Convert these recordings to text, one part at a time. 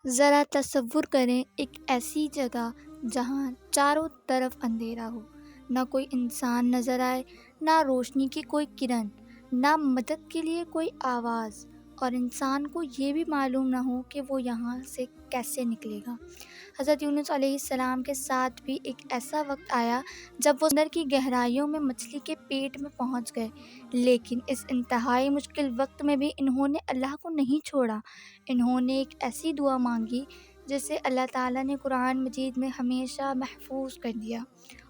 ذرا تصور کریں ایک ایسی جگہ جہاں چاروں طرف اندھیرا ہو، نہ کوئی انسان نظر آئے، نہ روشنی کی کوئی کرن، نہ مدد کے لیے کوئی آواز، اور انسان کو یہ بھی معلوم نہ ہو کہ وہ یہاں سے کیسے نکلے گا۔ حضرت یونس علیہ السلام کے ساتھ بھی ایک ایسا وقت آیا جب وہ سمندر کی گہرائیوں میں مچھلی کے پیٹ میں پہنچ گئے، لیکن اس انتہائی مشکل وقت میں بھی انہوں نے اللہ کو نہیں چھوڑا۔ انہوں نے ایک ایسی دعا مانگی جسے اللہ تعالیٰ نے قرآن مجید میں ہمیشہ محفوظ کر دیا،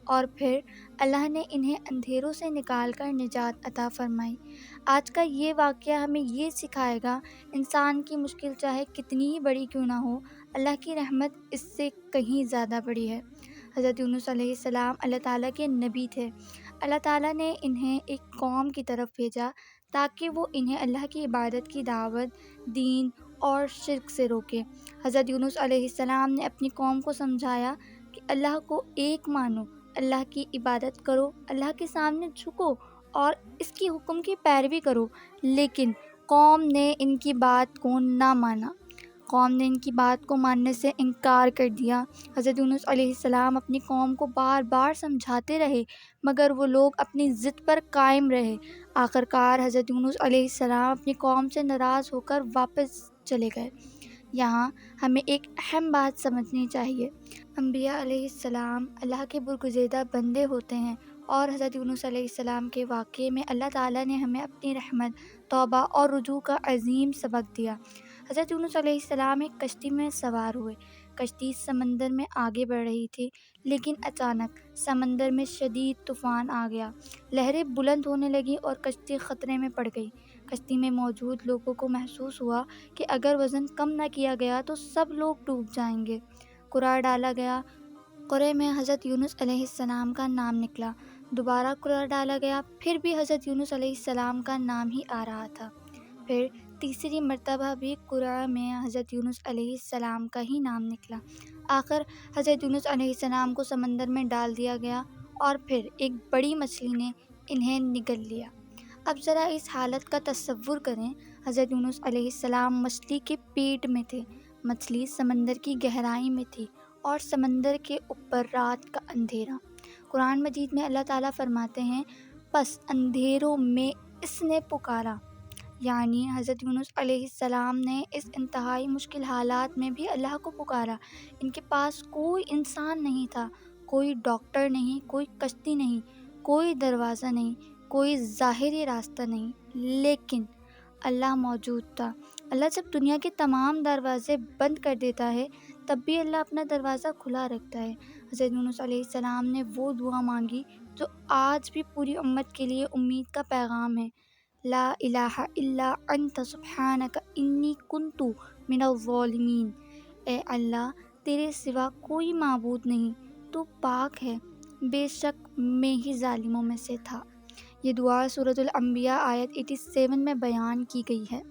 اور پھر اللہ نے انہیں اندھیروں سے نکال کر نجات عطا فرمائی۔ آج کا یہ واقعہ ہمیں یہ سکھائے گا، انسان کی مشکل چاہے کتنی ہی بڑی کیوں نہ ہو، اللہ کی رحمت اس سے کہیں زیادہ بڑی ہے۔ حضرت یونس علیہ السلام اللہ تعالیٰ کے نبی تھے۔ اللہ تعالیٰ نے انہیں ایک قوم کی طرف بھیجا تاکہ وہ انہیں اللہ کی عبادت کی دعوت، دین اور شرک سے روکے۔ حضرت یونس علیہ السلام نے اپنی قوم کو سمجھایا کہ اللہ کو ایک مانو، اللہ کی عبادت کرو، اللہ کے سامنے جھکو اور اس کی حکم کی پیروی کرو، لیکن قوم نے ان کی بات کو نہ مانا۔ قوم نے ان کی بات کو ماننے سے انکار کر دیا۔ حضرت یونس علیہ السلام اپنی قوم کو بار بار سمجھاتے رہے، مگر وہ لوگ اپنی ضد پر قائم رہے۔ آخرکار حضرت یونس علیہ السلام اپنی قوم سے ناراض ہو کر واپس چلے گئے۔ یہاں ہمیں ایک اہم بات سمجھنی چاہیے۔ انبیاء علیہ السلام اللہ کے برگزیدہ بندے ہوتے ہیں، اور حضرت یونس علیہ السلام کے واقعے میں اللہ تعالیٰ نے ہمیں اپنی رحمت، توبہ اور رجوع کا عظیم سبق دیا۔ حضرت یونس علیہ السلام ایک کشتی میں سوار ہوئے۔ کشتی سمندر میں آگے بڑھ رہی تھی، لیکن اچانک سمندر میں شدید طوفان آ گیا۔ لہریں بلند ہونے لگیں اور کشتی خطرے میں پڑ گئی۔ کشتی میں موجود لوگوں کو محسوس ہوا کہ اگر وزن کم نہ کیا گیا تو سب لوگ ڈوب جائیں گے۔ قرعہ ڈالا گیا۔ قرعے میں حضرت یونس علیہ السلام کا نام نکلا۔ دوبارہ قرعہ ڈالا گیا، پھر بھی حضرت یونس علیہ السلام کا نام ہی آ رہا تھا۔ پھر تیسری مرتبہ بھی قرعہ میں حضرت یونس علیہ السلام کا ہی نام نکلا۔ آخر حضرت یونس علیہ السلام کو سمندر میں ڈال دیا گیا، اور پھر ایک بڑی مچھلی نے انہیں نگل لیا۔ اب ذرا اس حالت کا تصور کریں۔ حضرت یونس علیہ السلام مچھلی کے پیٹ میں تھے، مچھلی سمندر کی گہرائی میں تھی، اور سمندر کے اوپر رات کا اندھیرا۔ قرآن مجید میں اللہ تعالیٰ فرماتے ہیں، پس اندھیروں میں اس نے پکارا، یعنی حضرت یونس علیہ السلام نے اس انتہائی مشکل حالات میں بھی اللہ کو پکارا۔ ان کے پاس کوئی انسان نہیں تھا، کوئی ڈاکٹر نہیں، کوئی کشتی نہیں، کوئی دروازہ نہیں، کوئی ظاہری راستہ نہیں، لیکن اللہ موجود تھا۔ اللہ جب دنیا کے تمام دروازے بند کر دیتا ہے، تب بھی اللہ اپنا دروازہ کھلا رکھتا ہے۔ حضرت یونس علیہ السلام نے وہ دعا مانگی جو آج بھی پوری امت کے لیے امید کا پیغام ہے، لا الہ الا انت سبحانک انی کنت من الظالمین۔ اے اللہ، تیرے سوا کوئی معبود نہیں، تو پاک ہے، بے شک میں ہی ظالموں میں سے تھا۔ یہ دعا سورۃ الانبیاء آیت 87 میں بیان کی گئی ہے۔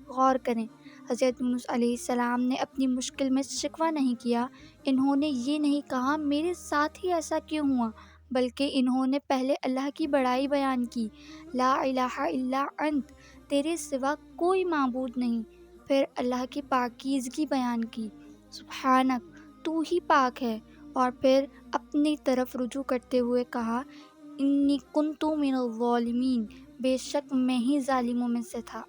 غور کریں، حضرت یونس علیہ السلام نے اپنی مشکل میں شکوہ نہیں کیا۔ انہوں نے یہ نہیں کہا میرے ساتھ ہی ایسا کیوں ہوا، بلکہ انہوں نے پہلے اللہ کی بڑائی بیان کی، لا الہ الا انت، تیرے سوا کوئی معبود نہیں۔ پھر اللہ کی پاکیزگی بیان کی، سبحانک، تو ہی پاک ہے، اور پھر اپنی طرف رجوع کرتے ہوئے کہا، انی کنت من الظالمین، بے شک میں ہی ظالموں میں سے تھا۔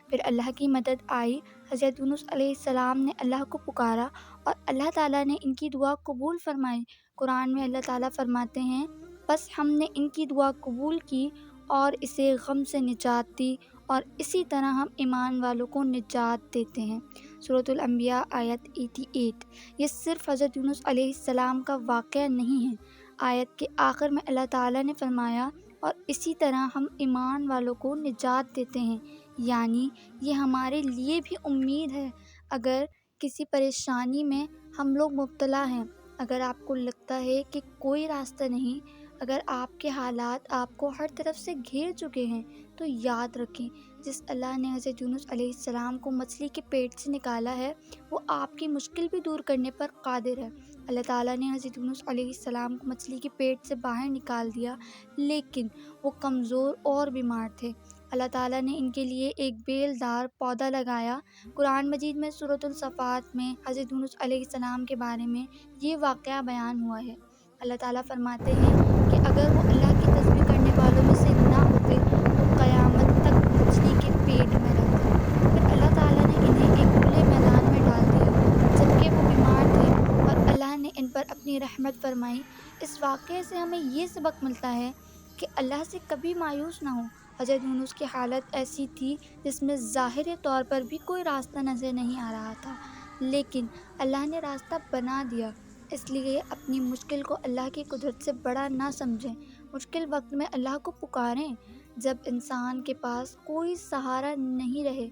پھر اللہ کی مدد آئی۔ حضرت یونس علیہ السلام نے اللہ کو پکارا، اور اللہ تعالیٰ نے ان کی دعا قبول فرمائی۔ قرآن میں اللہ تعالیٰ فرماتے ہیں، بس ہم نے ان کی دعا قبول کی اور اسے غم سے نجات دی، اور اسی طرح ہم ایمان والوں کو نجات دیتے ہیں۔ سورۃ الانبیاء آیت 88۔ یہ صرف حضرت یونس علیہ السلام کا واقعہ نہیں ہے۔ آیت کے آخر میں اللہ تعالیٰ نے فرمایا، اور اسی طرح ہم ایمان والوں کو نجات دیتے ہیں، یعنی یہ ہمارے لیے بھی امید ہے۔ اگر کسی پریشانی میں ہم لوگ مبتلا ہیں، اگر آپ کو لگتا ہے کہ کوئی راستہ نہیں، اگر آپ کے حالات آپ کو ہر طرف سے گھیر چکے ہیں، تو یاد رکھیں، جس اللہ نے حضرت یونس علیہ السلام کو مچھلی کے پیٹ سے نکالا ہے، وہ آپ کی مشکل بھی دور کرنے پر قادر ہے۔ اللہ تعالیٰ نے حضرت یونس علیہ السلام کو مچھلی کے پیٹ سے باہر نکال دیا، لیکن وہ کمزور اور بیمار تھے۔ اللہ تعالیٰ نے ان کے لیے ایک بیلدار پودا لگایا۔ قرآن مجید میں سورۃ الصفات میں حضرت یونس علیہ السلام کے بارے میں یہ واقعہ بیان ہوا ہے۔ اللہ تعالیٰ فرماتے ہیں کہ اگر وہ اللہ کی تسبیح کرنے والوں میں سے نہ ہوتے تو قیامت تک مچھلی کے پیٹ میں رہتے۔ پھر اللہ تعالیٰ نے انہیں ایک کھلے میدان میں ڈال دیا جبکہ وہ بیمار تھے اور اللہ نے ان پر اپنی رحمت فرمائی۔ اس واقعے سے ہمیں یہ سبق ملتا ہے کہ اللہ سے کبھی مایوس نہ ہو۔ حضرت یونس کی حالت ایسی تھی جس میں ظاہری طور پر بھی کوئی راستہ نظر نہیں آ رہا تھا، لیکن اللہ نے راستہ بنا دیا۔ اس لیے اپنی مشکل کو اللہ کی قدرت سے بڑا نہ سمجھیں، مشکل وقت میں اللہ کو پکاریں۔ جب انسان کے پاس کوئی سہارا نہیں رہے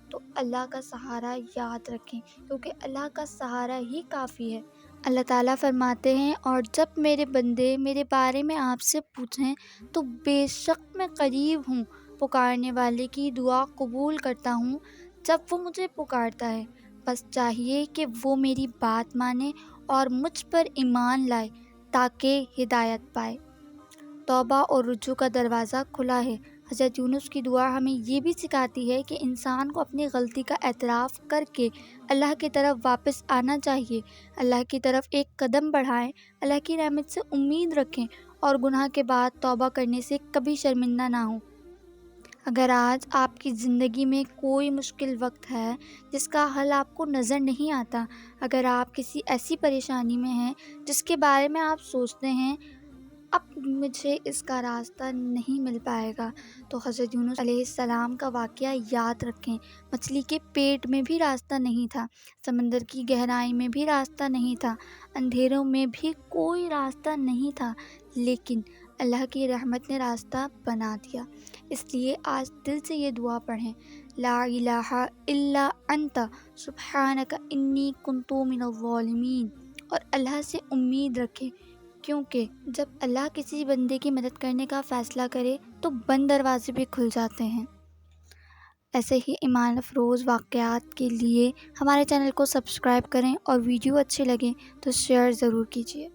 تو اللہ کا سہارا یاد رکھیں، کیونکہ اللہ کا سہارا ہی کافی ہے۔ اللہ تعالیٰ فرماتے ہیں، اور جب میرے بندے میرے بارے میں آپ سے پوچھیں تو بے شک میں قریب ہوں، پکارنے والے کی دعا قبول کرتا ہوں جب وہ مجھے پکارتا ہے۔ بس چاہیے کہ وہ میری بات مانے اور مجھ پر ایمان لائے تاکہ ہدایت پائے۔ توبہ اور رجوع کا دروازہ کھلا ہے۔ حضرت یونس کی دعا ہمیں یہ بھی سکھاتی ہے کہ انسان کو اپنی غلطی کا اعتراف کر کے اللہ کی طرف واپس آنا چاہیے، اللہ کی طرف ایک قدم بڑھائیں، اللہ کی رحمت سے امید رکھیں اور گناہ کے بعد توبہ کرنے سے کبھی شرمندہ نہ ہوں۔ اگر آج آپ کی زندگی میں کوئی مشکل وقت ہے جس کا حل آپ کو نظر نہیں آتا، اگر آپ کسی ایسی پریشانی میں ہیں جس کے بارے میں آپ سوچتے ہیں اب مجھے اس کا راستہ نہیں مل پائے گا، تو حضرت یونس علیہ السلام کا واقعہ یاد رکھیں۔ مچھلی کے پیٹ میں بھی راستہ نہیں تھا، سمندر کی گہرائی میں بھی راستہ نہیں تھا، اندھیروں میں بھی کوئی راستہ نہیں تھا، لیکن اللہ کی رحمت نے راستہ بنا دیا۔ اس لیے آج دل سے یہ دعا پڑھیں، لا الہ الا انت سبحانک انی کنت من الظالمین، اور اللہ سے امید رکھیں، کیونکہ جب اللہ کسی بندے کی مدد کرنے کا فیصلہ کرے تو بند دروازے بھی کھل جاتے ہیں۔ ایسے ہی ایمان افروز واقعات کے لیے ہمارے چینل کو سبسکرائب کریں اور ویڈیو اچھے لگیں تو شیئر ضرور کیجیے۔